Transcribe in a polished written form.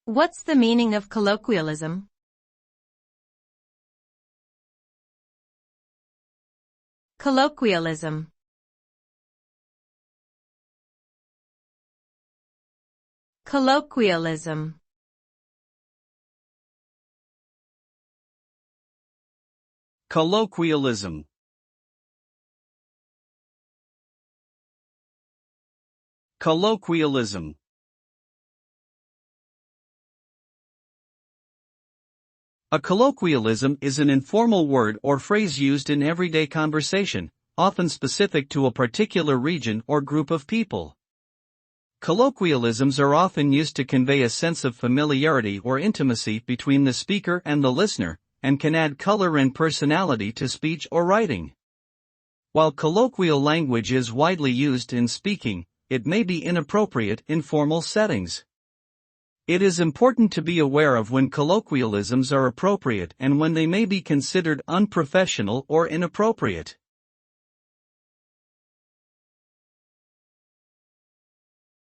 What's the meaning of colloquialism? Colloquialism. Colloquialism. Colloquialism. Colloquialism. A colloquialism is an informal word or phrase used in everyday conversation, often specific to a particular region or group of people. Colloquialisms are often used to convey a sense of familiarity or intimacy between the speaker and the listener, and can add color and personality to speech or writing. While colloquial language is widely used in speaking, it may be inappropriate in formal settings. It is important to be aware of when colloquialisms are appropriate and when they may be considered unprofessional or inappropriate.